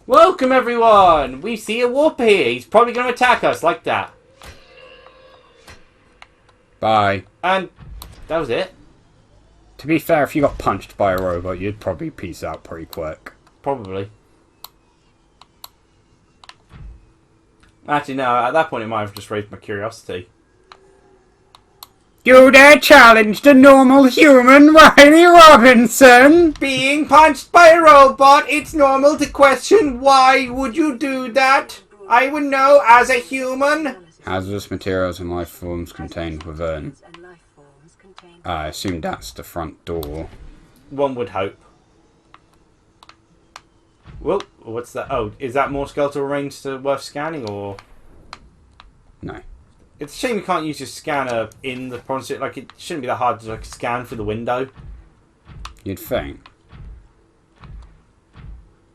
Welcome everyone! We see a warper here. He's probably going to attack us like that. Bye. And that was it. To be fair, if you got punched by a robot, you'd probably peace out pretty quick. Probably. Actually, no. At that point, it might have just raised my curiosity. You dare challenge the normal human Riley Robinson? Being punched by a robot, it's normal to question why would you do that? I would know as a human. Hazardous materials and life forms contained within. I assume that's the front door. One would hope. Well, what's that? Oh, is that more skeletal remains worth scanning, or...? No. It's a shame you can't use your scanner in the project. Like, it shouldn't be that hard to scan through the window. You'd think.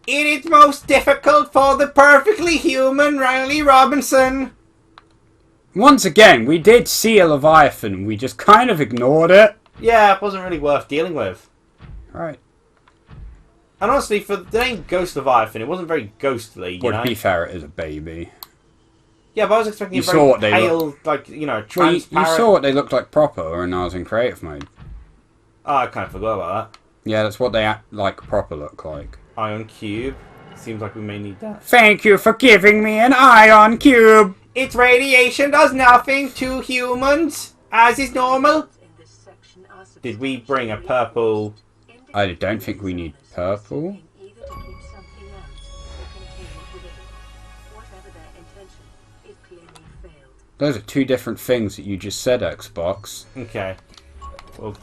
It is most difficult for the perfectly human Riley Robinson. Once again, we did see a Leviathan. We just kind of ignored it. Yeah, it wasn't really worth dealing with. Right. And honestly, for the name Ghost Leviathan, it wasn't very ghostly, you know? To be fair, it is a baby. Yeah, but I was expecting You a very saw what they pale, like, you know, transparent... Well, you saw what they looked like proper when I was in creative mode. Oh, I kind of forgot about that. Yeah, that's what they proper look like. Ion cube. Seems like we may need that. Thank you for giving me an ion cube. Its radiation does nothing to humans, as is normal. Did we bring a purple... I don't think we need purple. Those are two different things that you just said, Xbox. Okay. Well,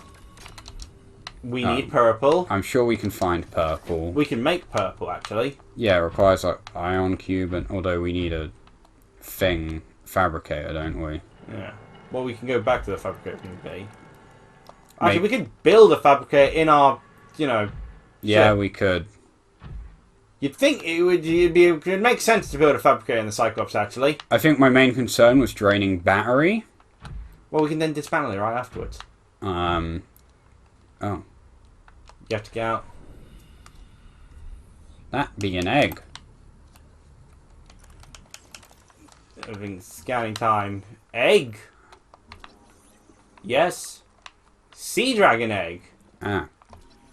we need purple. I'm sure we can find purple. We can make purple, actually. Yeah, it requires like ion cube, and although we need a thing fabricator, don't we? Yeah. Well, we can go back to the fabricator maybe. Actually, we could build a fabricator in our, you know... Yeah, ship. we could. You'd think it'd make sense to build a fabricator in the Cyclops, actually. I think my main concern was draining battery. Well, we can then dismantle it right afterwards. Oh. You have to get out. That be an egg. Everything's scanning time. Egg! Yes. Sea dragon egg. Ah.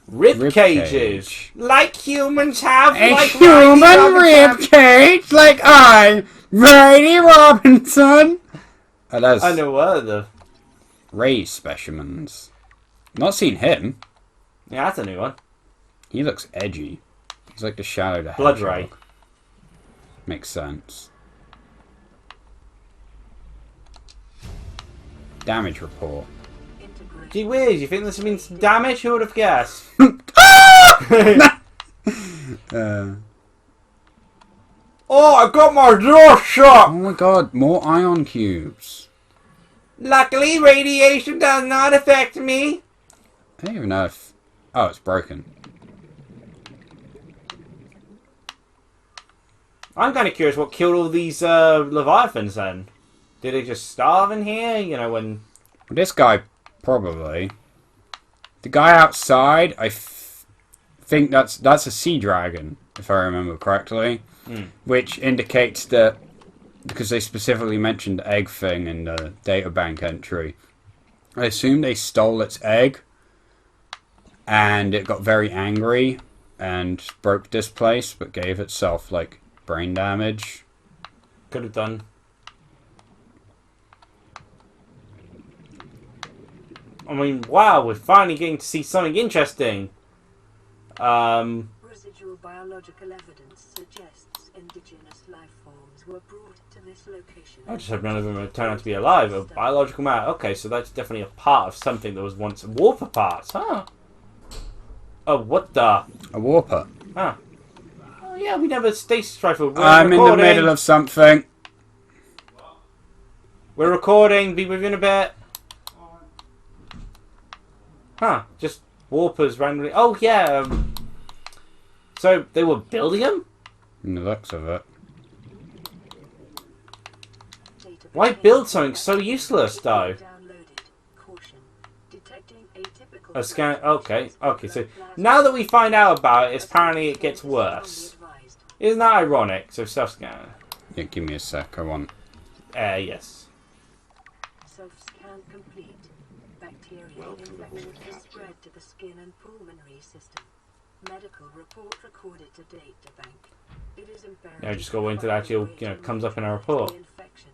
Rib cages. Like humans have. A like human rib cage like Riley Robinson. Oh, that's I know what the... Ray specimens. Not seen him. Yeah, that's a new one. He looks edgy. He's like the Shadow the Blood Hedgehog. Ray. Makes sense. Damage report. Gee whiz, you think this means some damage? Who would have guessed? Oh, I got my door shut! Oh my god, more ion cubes. Luckily, radiation does not affect me. I don't even know if... Oh, it's broken. I'm kind of curious what killed all these Leviathans then. Did they just starve in here? You know, when... This guy, probably. The guy outside, I think that's a sea dragon, if I remember correctly. Which indicates that, because they specifically mentioned egg thing in the databank entry, I assume they stole its egg, and it got very angry, and broke this place, but gave itself, like, brain damage. Could have done. I mean, wow, we're finally getting to see something interesting. Residual biological evidence suggests indigenous life forms were brought to this location. I just hope none of them turn out to be alive. A biological matter. Okay, so that's definitely a part of something that was once warper parts, huh? Oh, what the? A warper. Huh. Oh, yeah, we never stasis rifle. I'm in the middle of something. We're recording. Be within a bit. Huh. Just warpers randomly. Oh, yeah. So, they were building them? In the looks of it. Why build something so useless, though? A scan. Okay. Okay. So now that we find out about it, apparently it gets worse. Isn't that ironic? So self-scan. Yeah, give me a sec. I want. Yes. Self-scan complete. Bacterial infection has spread to the skin and pulmonary system. Medical report recorded to data bank. It is imperative. Yeah, just go into the actual, comes up in our report. The infection.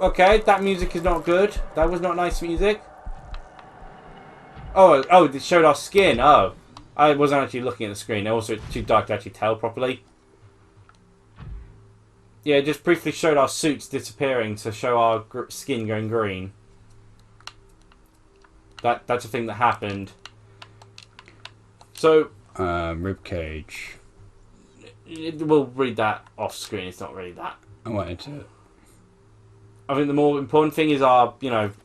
Okay, that music is not good. That was not nice music. Oh, it showed our skin. Oh, I wasn't actually looking at the screen. Also, it's too dark to actually tell properly. Yeah, it just briefly showed our suits disappearing to show our skin going green. That's a thing that happened. So, rib cage. We'll read that off screen. It's not really that. I wanted to. I think the more important thing is our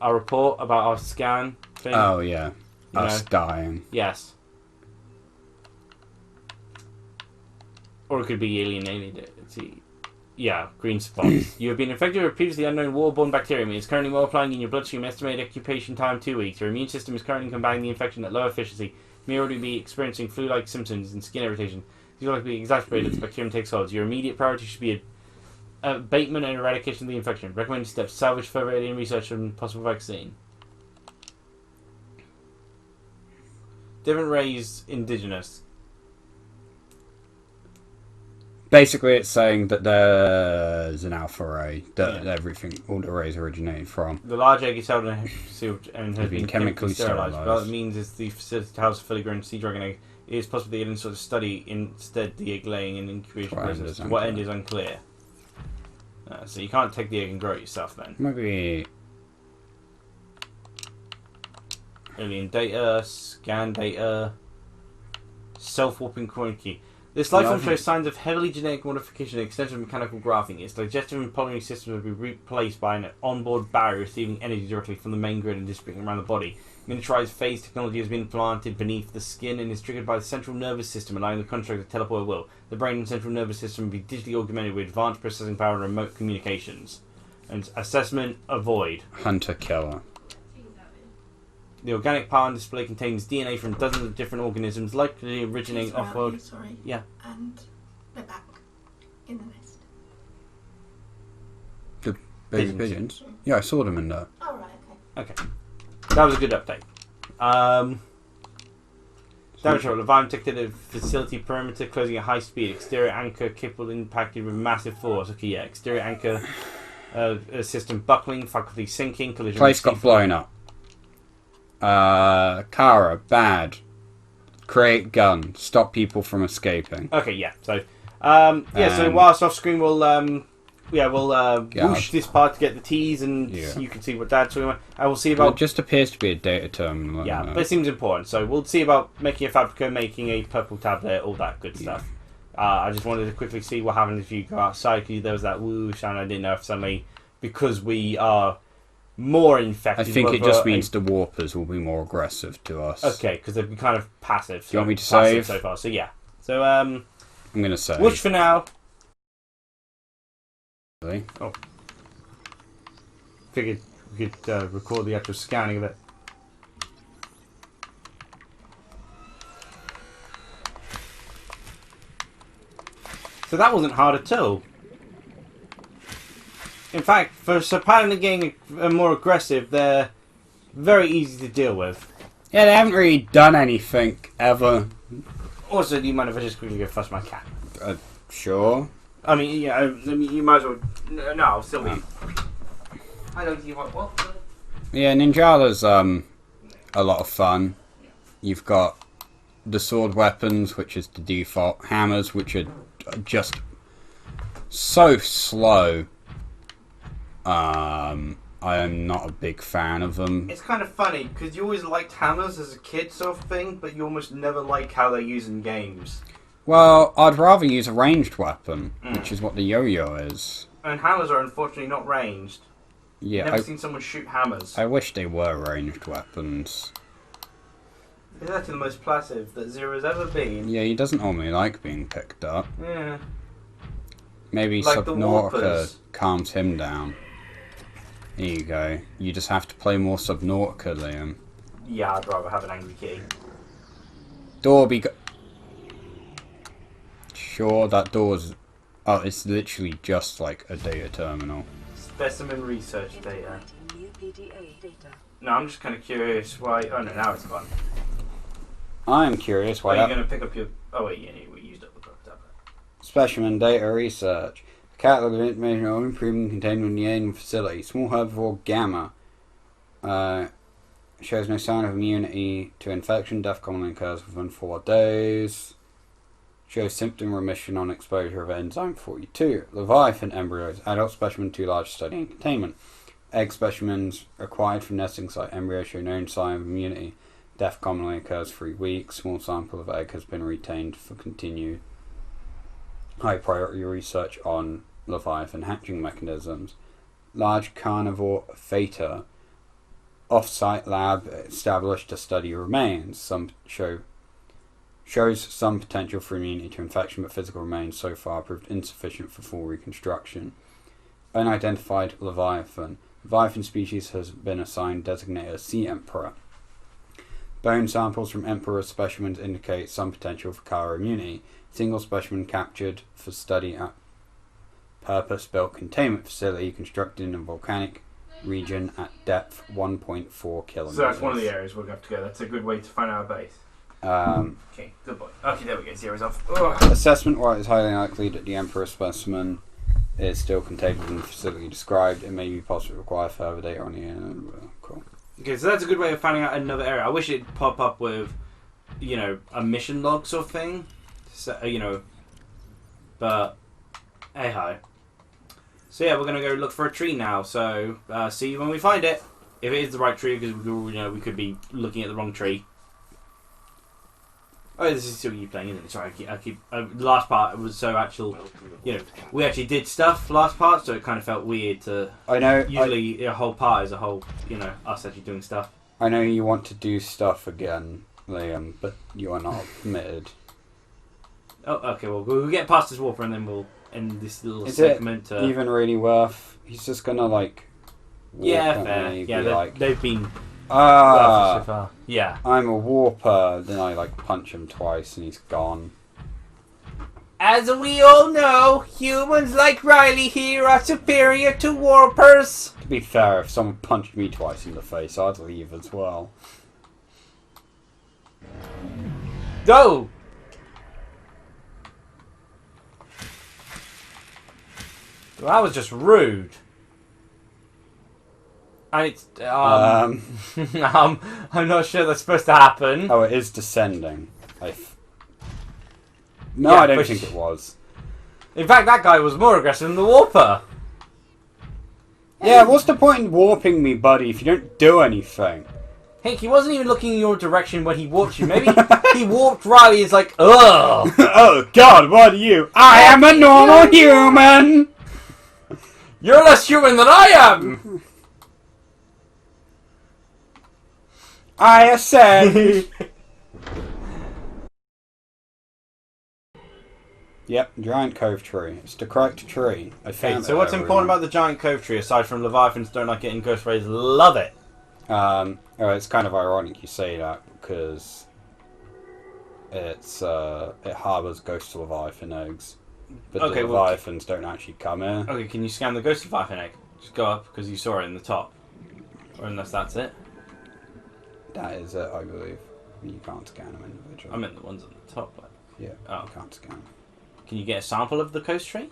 report about our scan thing. Oh yeah, us dying. Yes. Or it could be alienated. Yeah, green spots. You have been infected with a previously unknown waterborne bacterium. It is currently multiplying in your bloodstream. Estimated occupation time 2 weeks. Your immune system is currently combating the infection at low efficiency. You may already be experiencing flu-like symptoms and skin irritation. These will likely be exacerbated as the bacterium takes hold. Your immediate priority should be abatement and eradication of the infection. Recommended steps: salvage further alien research and possible vaccine. Different race, indigenous. Basically, it's saying that there's an alpha ray that everything, all the rays originated from. The large egg is held and sealed and has been chemically sterilised. What it means is the facility to house a fully grown sea dragon egg. It is possible the alien sort of study instead the egg laying and incubation process. To what end is unclear. So you can't take the egg and grow it yourself then. Maybe. Alien data, scan data, self-warping coin key. This life form shows signs of heavily genetic modification and extensive mechanical grafting. Its digestive and pulmonary systems will be replaced by an onboard barrier receiving energy directly from the main grid and distributing around the body. Miniaturized phase technology has been implanted beneath the skin and is triggered by the central nervous system, allowing the construct to teleport at will. The brain and central nervous system will be digitally augmented with advanced processing power and remote communications. And assessment, avoid. Hunter-killer. The organic power on display contains DNA from dozens of different organisms, likely originating off-world. Sorry. Yeah. And they're back in the nest. The baby pigeons? Yeah, I saw them in there. Oh, right, okay. Okay. That was a good update. Damage roll. Leviathan detected a facility perimeter closing at high speed. Exterior anchor capable impacted with massive force. Okay, yeah. Exterior anchor system buckling, faculty sinking, collision. Place got blown up. Kara, bad. Create gun. Stop people from escaping. Okay, yeah. So, so whilst off screen, we'll whoosh this part to get the T's, and you can see what Dad's talking about. I will see about. It just appears to be a data terminal. Yeah, but it seems important. So we'll see about making a Fabrica, making a purple tablet, all that good stuff. I just wanted to quickly see what happens if you go outside, because there was that whoosh, and I didn't know if suddenly, because we are more infected. I think it just means the warpers will be more aggressive to us. Okay, because they've been kind of passive. Do you want me to save? So far, so yeah. So I'm going to save. Whoosh for now. Really? Oh. Figured we could record the actual scanning of it. So that wasn't hard at all. In fact, for apparently getting more aggressive, they're very easy to deal with. Yeah, they haven't really done anything ever. Also, do you mind if I just quickly go fuss my cat? Sure. I mean, yeah, you might as well. No, I'll still be. I don't see what. Yeah, Ninjala's a lot of fun. You've got the sword weapons, which is the default. Hammers, which are just so slow. I am not a big fan of them. It's kind of funny, because you always liked hammers as a kid sort of thing, but you almost never like how they're used in games. Well, I'd rather use a ranged weapon, which is what the yo-yo is. And hammers are unfortunately not ranged. Yeah, I've never seen someone shoot hammers. I wish they were ranged weapons. It's actually the most passive that Zero's ever been. Yeah, he doesn't normally like being picked up. Yeah. Maybe Like Subnautica calms him down. Here you go. You just have to play more Subnautica, Liam. Yeah, I'd rather have an angry kitty. Door be... Sure, that door's... Oh, it's literally just like a data terminal. Specimen research data. Generating new PDA data. No, I'm just kind of curious why... Oh no, now it's gone. I'm curious why Are you that... going to pick up your... Oh wait, yeah, we used up the tablet. Specimen data research. A catalog of information on improvement contained in the alien facility. Small herbivore gamma. Shows no sign of immunity to infection. Death commonly occurs within 4 days. Shows symptom remission on exposure of enzyme 42. Leviathan embryos. Adult specimen too large for study and containment. Egg specimens acquired from nesting site. Embryos show no sign of immunity. Death commonly occurs 3 weeks. Small sample of egg has been retained for continued high priority research on Leviathan hatching mechanisms. Large carnivore theta. Off-site lab established to study remains. Some shows some potential for immunity to infection, but physical remains so far proved insufficient for full reconstruction. Unidentified Leviathan. Leviathan species has been assigned designated as Sea Emperor. Bone samples from Emperor specimens indicate some potential for color immunity. Single specimen captured for study at purpose-built containment facility constructed in a volcanic region at depth 1.4 kilometers. So that's one of the areas we'll have to go. That's a good way to find our base. Okay, good boy. Okay, there we go. Zero's off. Ugh. Assessment while it is highly likely that the Emperor specimen is still contained within the facility described. It may be possible to require further data on the cool. Okay, so that's a good way of finding out another area. I wish it'd pop up with, a mission log sort of thing. So, but hey ho. So yeah, we're gonna go look for a tree now. So see you when we find it. If it is the right tree, because we could be looking at the wrong tree. Oh, this is still you playing, isn't it? Sorry, I keep the last part was so actual. We actually did stuff last part, so it kind of felt weird to. I know. Usually, a whole part is a whole, us actually doing stuff. I know you want to do stuff again, Liam, but you are not permitted. Oh, okay. Well, we'll get past this warper and then we'll end this little Is segment. it even really worth? He's just gonna walk Yeah, at fair. me, Yeah, be they've been ah, so far. Yeah. I'm a warper. Then I punch him twice and he's gone. As we all know, humans like Riley here are superior to warpers. To be fair, if someone punched me twice in the face, I'd leave as well. Go. Well, that was just rude. I'm not sure that's supposed to happen. Oh, it is descending. No, Yeah, I don't but think it was. In fact, that guy was more aggressive than the warper. Yeah, what's the point in warping me, buddy, if you don't do anything? Hank, he wasn't even looking in your direction when he warped you. Maybe he warped Riley. It's like, ugh. Oh, God, what are you? I am a normal human! You're less human than I am. I ascend! Yep, giant cove tree. It's the correct tree. Okay, so what's important about the giant cove tree, aside from Leviathans don't like it and Ghost Rays love it? It's kind of ironic you say that, because it harbours ghost Leviathan eggs. But Okay, the Leviathans don't actually come here. Okay, can you scan the Ghost Leviathan egg? Just go up, because you saw it in the top. Or unless that's it. That is it, I believe. You can't scan them individually. I meant the ones on the top. Like. Yeah, Oh. you can't scan them. Can you get a sample of the coast tree?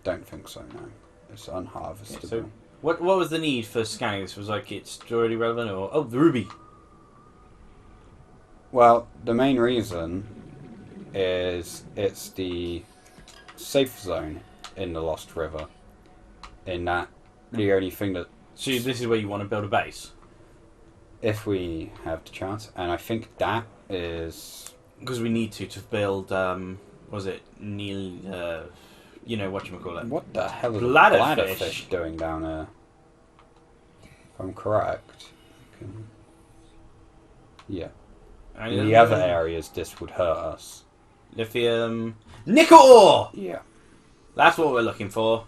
Don't think so, no. It's unharvestable. Okay, so what was the need for scanning this? Was like it's already relevant or the ruby? Well, the main reason is it's the safe zone in the Lost River. In that, the only thing that... So this is where you want to build a base? If we have the chance, and I think that is... Because we need to build, was it Neil, whatchamacallit? What the hell is Bladderfish. a bladderfish doing down there? If I'm correct. Yeah. In the other areas, this would hurt us. Lithium. Nickel ore! Yeah. That's what we're looking for.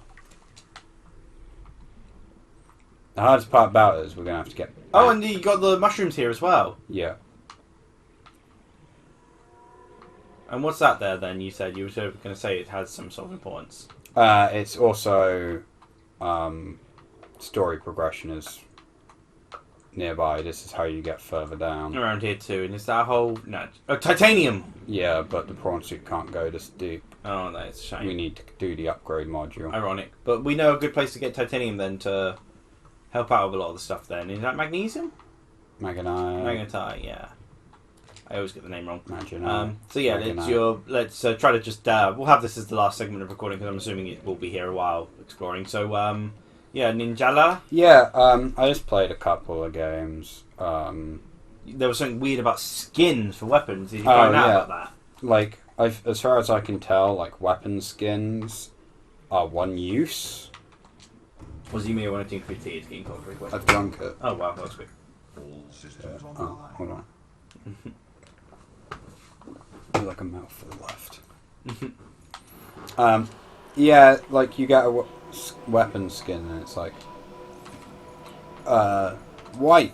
The hardest part about it is we're going to have to get... Oh, and you got the mushrooms here as well. Yeah. And what's that there, then? You said you were going to say it has some sort of importance. It's also... story progression is nearby. This is how you get further down. Around here, too. And is that a whole... No. Oh, titanium! Yeah, but the prawn suit can't go this deep. Oh, that's a shame. We need to do the upgrade module. Ironic. But we know a good place to get titanium, then, to help out with a lot of the stuff, then. Is that magnesium? Magnite. Magnetite, yeah. I always get the name wrong. Magnite. So yeah, let's try to just we'll have this as the last segment of recording because I'm assuming it will be here a while exploring. So yeah, Ninjala. Yeah, I just played a couple of games. There was something weird about skins for weapons. Did you find out about that? Like, as far as I can tell, like weapon skins are one use. Was you me when I think tea is getting cold very quick? I've drunk it. Oh wow, that was quick. Hold on. Like a mouthful left. Yeah, like you get a weapon skin and it's like white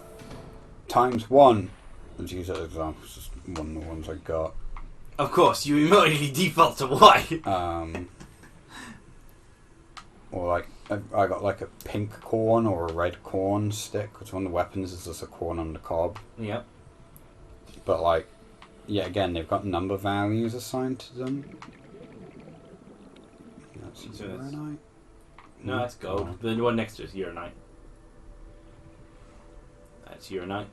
times 1. Let's use that example. It's just one of the ones I got. Of course, you immediately default to white. Or like I got like a pink corn or a red corn stick, which one of the weapons is just a corn on the cob. Yep. But like, yeah, again, they've got number values assigned to them. That's uranite. No, that's gold. The one next to it is uranite. That's uranite.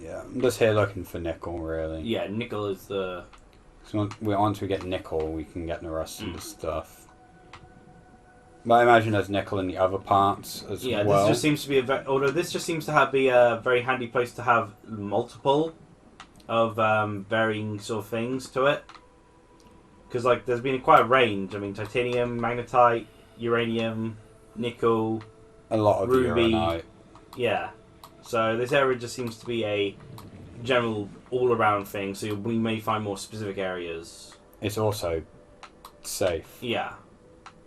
Yeah, I'm just here looking for nickel, really. Yeah, nickel is the... So once we get nickel, we can get the rest of the stuff. But I imagine there's nickel in the other parts as well. Yeah, this just seems to be although this just seems to be a very handy place to have multiple of varying sort of things to it. Because like there's been quite a range. I mean, titanium, magnetite, uranium, nickel, a lot of ruby. uranite. Yeah. So this area just seems to be a general all-around thing. So we may find more specific areas. It's also safe. Yeah.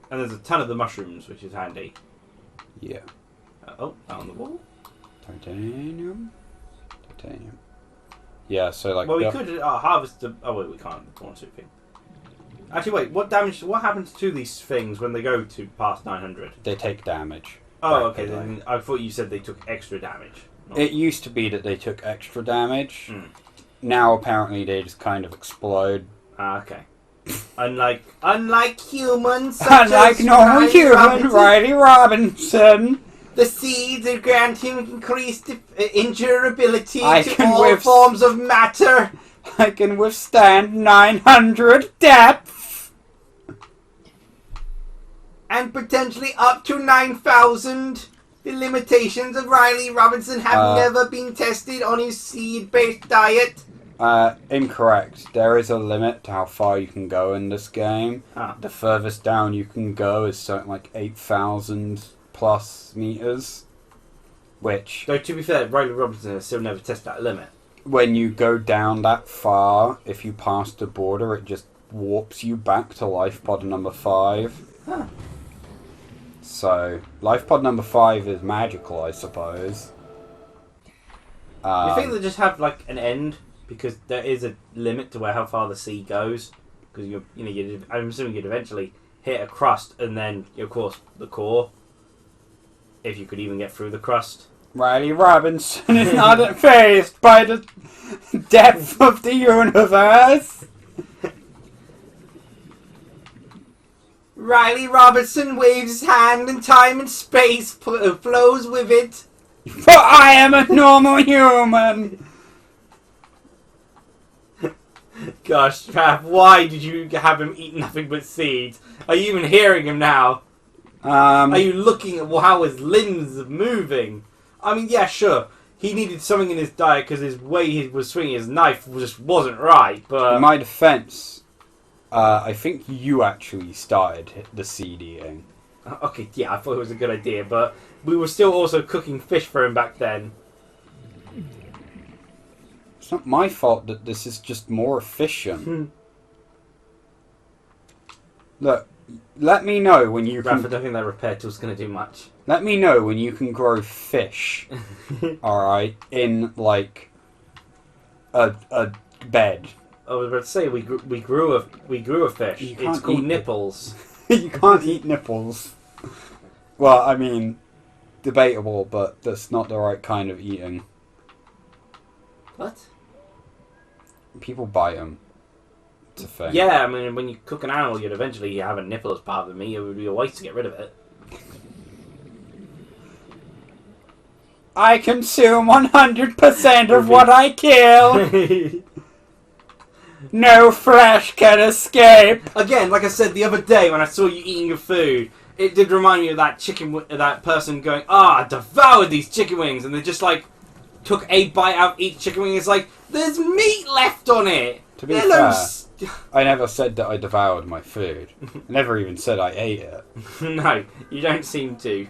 And there's a ton of the mushrooms, which is handy. Yeah. Oh, on the wall. Titanium. Yeah, so like... Well, we could harvest the... Oh, wait, we can't. One, two thing. Actually, wait. What happens to these things when they go to past 900? They take damage. Oh, okay. Then I thought you said they took extra damage. It used to be that they took extra damage. Now, apparently, they just kind of explode. Ah, okay. Unlike humans, unlike normal human, Riley Robinson. The seeds that grant him increased endurability to all forms of matter. I can withstand 900 depth. And potentially up to 9,000. The limitations of Riley Robinson have never been tested on his seed-based diet. Incorrect. There is a limit to how far you can go in this game. The furthest down you can go is something like 8,000 plus meters. Which... Though, to be fair, Riley Robinson has still never tested that limit. When you go down that far, if you pass the border, it just warps you back to life pod number 5. Huh. So, life pod number 5 is magical, I suppose. You think they just have, like, an end? Because there is a limit to how far the sea goes. Because I'm assuming you'd eventually hit a crust and then, of course, the core. If you could even get through the crust. Riley Robinson is not fazed by the depth of the universe. Riley Robinson waves his hand and time and space flows with it. For I am a normal human. Gosh, Raph, why did you have him eat nothing but seeds? Are you even hearing him now? Are you looking at how his limbs are moving? I mean, yeah, sure. He needed something in his diet because his way he was swinging his knife just wasn't right, but... In my defense, I think you actually started the seed eating. Okay, yeah, I thought it was a good idea, but we were still also cooking fish for him back then. It's not my fault that this is just more efficient. Look, let me know when you Raph, can... I don't think that repair tool's going to do much. Let me know when you can grow fish. Alright? In, like, a bed. I was about to say, we grew a fish. You It's can't called eat it. nipples. You can't eat nipples. Well, I mean, debatable, but that's not the right kind of eating. What? People bite them. It's a thing. Yeah, I mean, when you cook an animal, you'd eventually have a nipple as part of the meat. It would be a waste to get rid of it. I consume 100% of what I kill. No flesh can escape. Again, like I said the other day when I saw you eating your food, it did remind me of that that person going, I devoured these chicken wings, and they just like took a bite out of each chicken wing. It's like, there's meat left on it. To be fair, I never said that I devoured my food. I never even said I ate it. No, you don't seem to.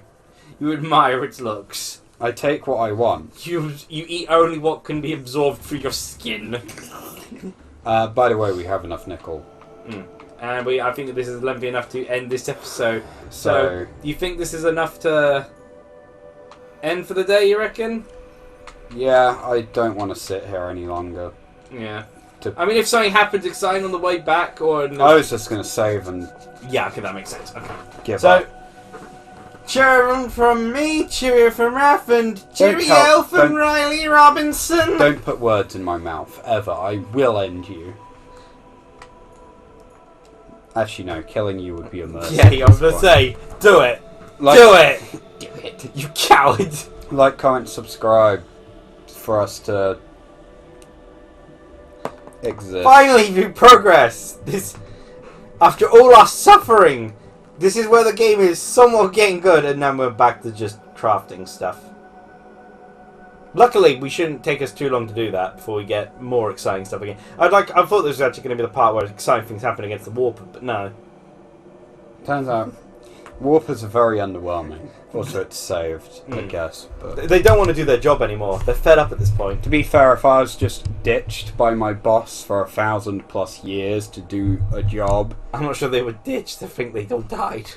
You admire its looks. I take what I want. You eat only what can be absorbed through your skin. By the way, we have enough nickel. And I think that this is lengthy enough to end this episode. So, you think this is enough to end for the day, you reckon? Yeah, I don't want to sit here any longer. Yeah. I mean, if something happened exciting on the way back, or... I was just going to save and... Yeah, okay, that makes sense. Okay. Give up. Cheering from me, cheerio from Raph, and cheerio from Riley Robinson. Don't put words in my mouth, ever. I will end you. Actually, no, killing you would be a mercy. Yeah, I was going to say, do it. Do it, you coward. Like, comment, subscribe for us to exist. Finally, we progress. After all our suffering, this is where the game is somewhat getting good, and then we're back to just crafting stuff. Luckily, we shouldn't take us too long to do that before we get more exciting stuff again. I thought this was actually going to be the part where exciting things happen against the Warper, but no. Turns out, Warpers are very underwhelming. Also, it's saved, I guess. But they don't want to do their job anymore. They're fed up at this point. to be fair, if I was just ditched by my boss for 1,000+ years to do a job... I'm not sure they were ditched. I think they all died.